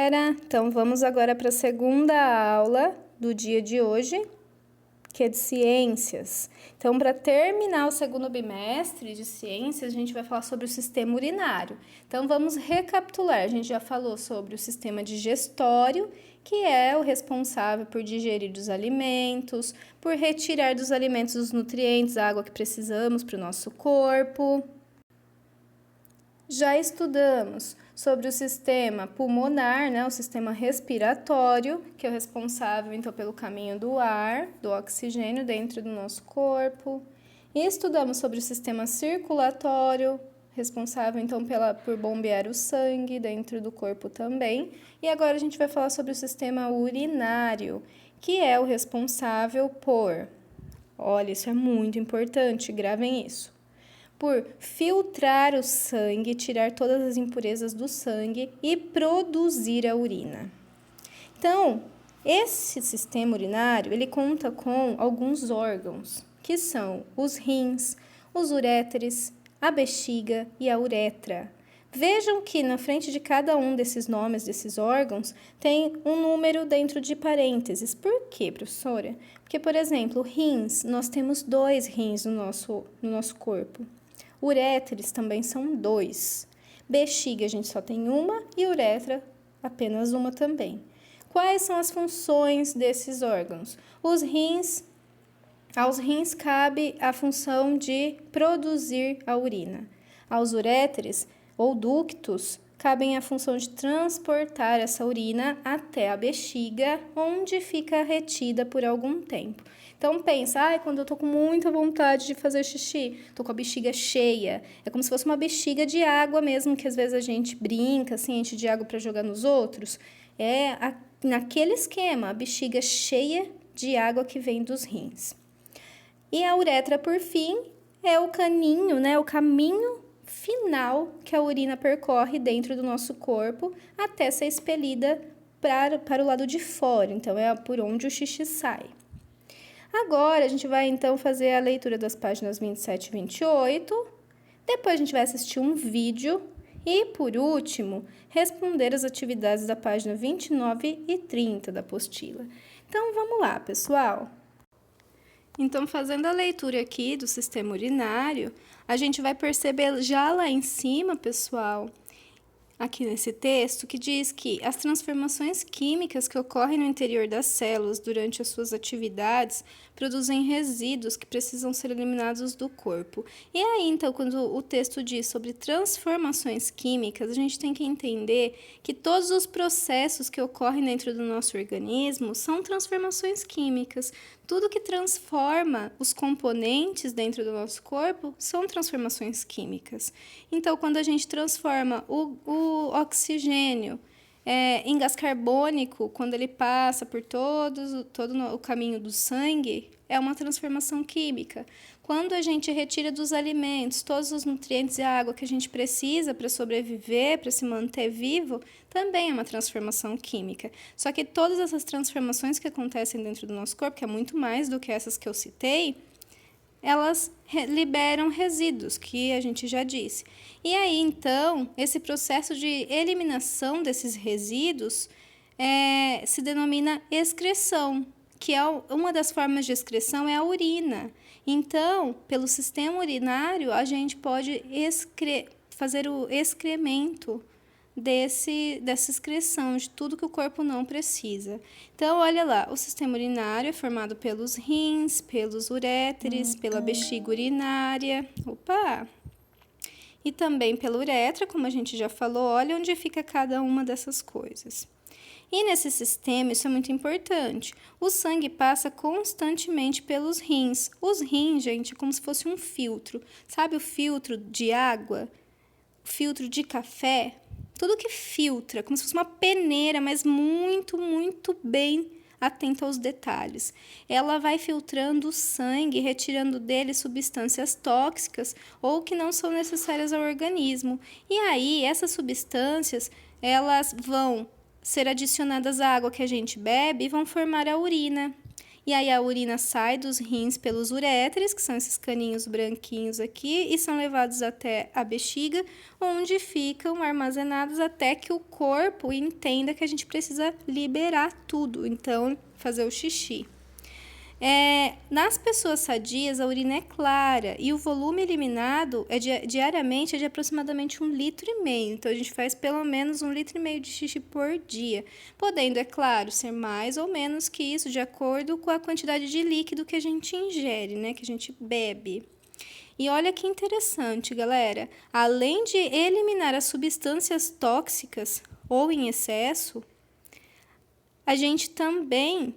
galera! Então, vamos agora para a segunda aula do dia de hoje, que é de ciências. Então, para terminar o segundo bimestre de ciências, a gente vai falar sobre o sistema urinário. Então, vamos recapitular. A gente já falou sobre o sistema digestório, que é o responsável por digerir os alimentos, por retirar dos alimentos os nutrientes, a água que precisamos para o nosso corpo. Já estudamos sobre o sistema pulmonar, o sistema respiratório, que é o responsável, então, pelo caminho do ar, do oxigênio dentro do nosso corpo. E estudamos sobre o sistema circulatório, responsável, então, por bombear o sangue dentro do corpo também. E agora a gente vai falar sobre o sistema urinário, que é o responsável por... Olha, isso é muito importante, gravem isso. Por filtrar o sangue, tirar todas as impurezas do sangue e produzir a urina. Então, esse sistema urinário, ele conta com alguns órgãos, que são os rins, os uréteres, a bexiga e a uretra. Vejam que na frente de cada um desses nomes, desses órgãos, tem um número dentro de parênteses. Por quê, professora? Porque, por exemplo, rins, nós temos 2 rins no nosso corpo. Uréteres também são 2. Bexiga a gente só tem uma e uretra apenas uma também. Quais são as funções desses órgãos? Aos rins cabe a função de produzir a urina. Aos uréteres ou ductos cabem a função de transportar essa urina até a bexiga, onde fica retida por algum tempo. Então, pensa, quando eu tô com muita vontade de fazer xixi, tô com a bexiga cheia. É como se fosse uma bexiga de água mesmo, que às vezes a gente brinca, assim, enche de água para jogar nos outros. Naquele esquema, a bexiga cheia de água que vem dos rins. E a uretra, por fim, é o caninho, o caminho final que a urina percorre dentro do nosso corpo até ser expelida para o lado de fora. Então, é por onde o xixi sai. Agora, a gente vai, então, fazer a leitura das páginas 27 e 28. Depois, a gente vai assistir um vídeo. E, por último, responder as atividades da página 29 e 30 da apostila. Então, vamos lá, pessoal. Então, fazendo a leitura aqui do sistema urinário, a gente vai perceber já lá em cima, pessoal, aqui nesse texto, que diz que as transformações químicas que ocorrem no interior das células durante as suas atividades produzem resíduos que precisam ser eliminados do corpo. E aí, então, quando o texto diz sobre transformações químicas, a gente tem que entender que todos os processos que ocorrem dentro do nosso organismo são transformações químicas. Tudo que transforma os componentes dentro do nosso corpo são transformações químicas. Então, quando a gente transforma o oxigênio em gás carbônico, quando ele passa por todo o caminho do sangue, é uma transformação química. Quando a gente retira dos alimentos todos os nutrientes e a água que a gente precisa para sobreviver, para se manter vivo, também é uma transformação química. Só que todas essas transformações que acontecem dentro do nosso corpo, que é muito mais do que essas que eu citei, elas liberam resíduos, que a gente já disse. E aí, então, esse processo de eliminação desses resíduos se denomina excreção, que é uma das formas de excreção é a urina. Então, pelo sistema urinário, a gente pode fazer o excremento dessa excreção, de tudo que o corpo não precisa. Então, olha lá, o sistema urinário é formado pelos rins, pelos uréteres, pela bexiga urinária, e também pela uretra, como a gente já falou, olha onde fica cada uma dessas coisas. E nesse sistema, isso é muito importante, o sangue passa constantemente pelos rins. Os rins, gente, é como se fosse um filtro. Sabe o filtro de água? O filtro de café? Tudo que filtra, como se fosse uma peneira, mas muito, muito bem atenta aos detalhes. Ela vai filtrando o sangue, retirando dele substâncias tóxicas ou que não são necessárias ao organismo. E aí, essas substâncias, elas vão ser adicionadas à água que a gente bebe e vão formar a urina. E aí a urina sai dos rins pelos uréteres, que são esses caninhos branquinhos aqui, e são levados até a bexiga, onde ficam armazenados até que o corpo entenda que a gente precisa liberar tudo, então fazer o xixi. Nas pessoas sadias, a urina é clara e o volume eliminado diariamente é de aproximadamente 1,5 litro. Então, a gente faz pelo menos 1,5 litro de xixi por dia, podendo, é claro, ser mais ou menos que isso, de acordo com a quantidade de líquido que a gente ingere, né, que a gente bebe. E olha que interessante, galera, além de eliminar as substâncias tóxicas ou em excesso, a gente também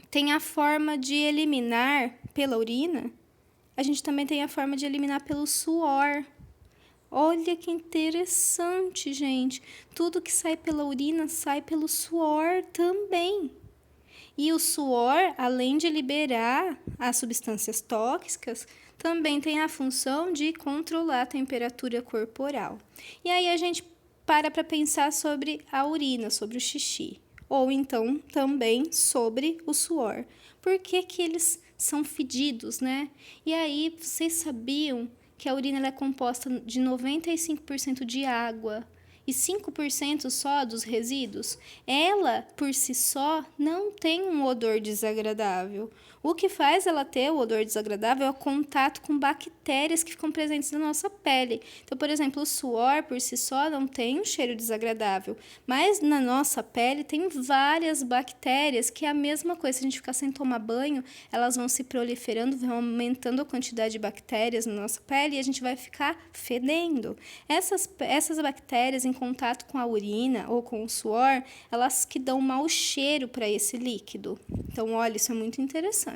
tem a forma de eliminar pela urina, a gente também tem a forma de eliminar pelo suor. Olha que interessante, gente. Tudo que sai pela urina sai pelo suor também. E o suor, além de liberar as substâncias tóxicas, também tem a função de controlar a temperatura corporal. E aí a gente para pensar sobre a urina, sobre o xixi. Ou então também sobre o suor. Por que que eles são fedidos, né? E aí, vocês sabiam que a urina ela é composta de 95% de água e 5% só dos resíduos? Ela, por si só, não tem um odor desagradável. O que faz ela ter o odor desagradável é o contato com bactérias que ficam presentes na nossa pele. Então, por exemplo, o suor por si só não tem um cheiro desagradável, mas na nossa pele tem várias bactérias que é a mesma coisa. Se a gente ficar sem tomar banho, elas vão se proliferando, vão aumentando a quantidade de bactérias na nossa pele e a gente vai ficar fedendo. Essas bactérias em contato com a urina ou com o suor, elas que dão mau cheiro para esse líquido. Então, olha, isso é muito interessante.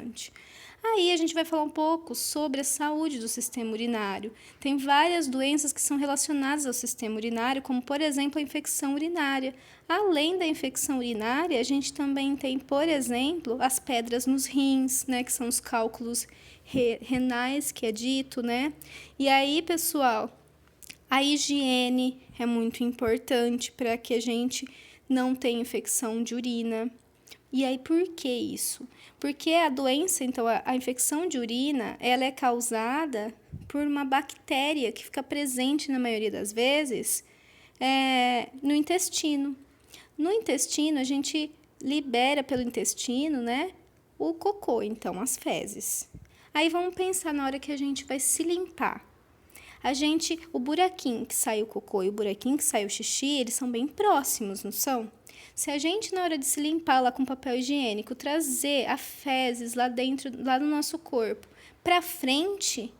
Aí a gente vai falar um pouco sobre a saúde do sistema urinário. Tem várias doenças que são relacionadas ao sistema urinário, como, por exemplo, a infecção urinária. Além da infecção urinária, a gente também tem, por exemplo, as pedras nos rins, né, que são os cálculos renais, que é dito, né? E aí, pessoal, a higiene é muito importante para que a gente não tenha infecção de urina. E aí, por que isso? Porque a doença, então, a infecção de urina, ela é causada por uma bactéria que fica presente, na maioria das vezes, no intestino. No intestino, a gente libera pelo intestino, né, o cocô, então, as fezes. Aí, vamos pensar na hora que a gente vai se limpar. O buraquinho que sai o cocô e o buraquinho que sai o xixi, eles são bem próximos, não são? Se a gente, na hora de se limpar lá com papel higiênico, trazer a fezes lá dentro, lá no nosso corpo, para frente,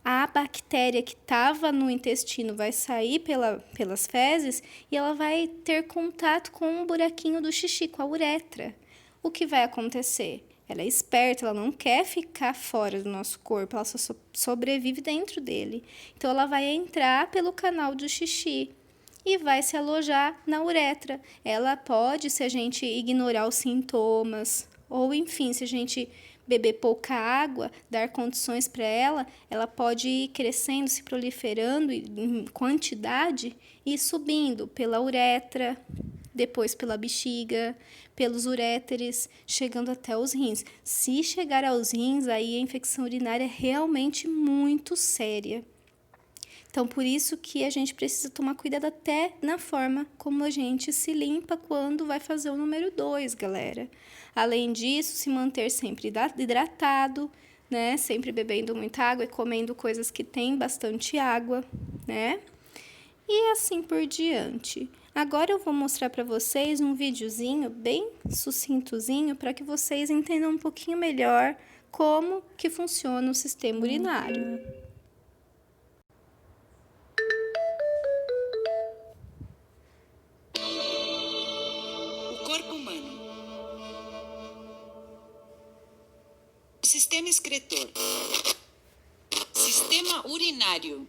a bactéria que estava no intestino vai sair pelas fezes e ela vai ter contato com o buraquinho do xixi, com a uretra. O que vai acontecer? Ela é esperta, ela não quer ficar fora do nosso corpo, ela só sobrevive dentro dele. Então, ela vai entrar pelo canal do xixi e vai se alojar na uretra. Ela pode, se a gente ignorar os sintomas, ou enfim, se a gente beber pouca água, dar condições para ela, ela pode ir crescendo, se proliferando em quantidade e subindo pela uretra, depois pela bexiga, pelos uréteres, chegando até os rins. Se chegar aos rins, aí a infecção urinária é realmente muito séria. Então, por isso que a gente precisa tomar cuidado até na forma como a gente se limpa quando vai fazer o número 2, galera. Além disso, se manter sempre hidratado, né? Sempre bebendo muita água e comendo coisas que têm bastante água, né? E assim por diante. Agora eu vou mostrar para vocês um videozinho bem sucintozinho para que vocês entendam um pouquinho melhor como que funciona o sistema urinário. O corpo humano. O sistema excretor. Sistema urinário.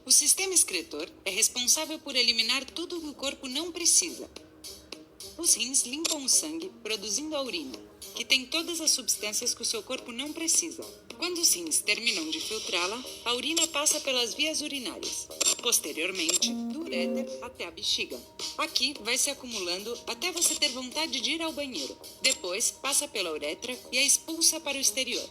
O sistema excretor é responsável por eliminar tudo que o corpo não precisa. Os rins limpam o sangue, produzindo a urina, que tem todas as substâncias que o seu corpo não precisa. Quando os rins terminam de filtrá-la, a urina passa pelas vias urinárias. Posteriormente, do uréter até a bexiga. Aqui vai se acumulando até você ter vontade de ir ao banheiro. Depois, passa pela uretra e a expulsa para o exterior.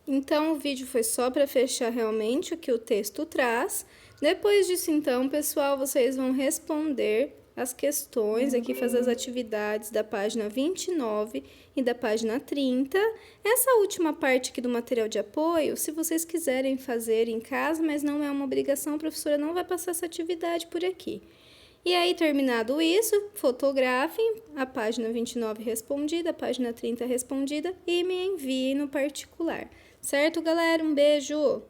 Então, o vídeo foi só para fechar realmente o que o texto traz. Depois disso, então, pessoal, vocês vão responder as questões, aqui fazer as atividades da página 29 e da página 30. Essa última parte aqui do material de apoio, se vocês quiserem fazer em casa, mas não é uma obrigação, a professora não vai passar essa atividade por aqui. E aí, terminado isso, fotografem a página 29 respondida, a página 30 respondida e me enviem no particular. Certo, galera? Um beijo!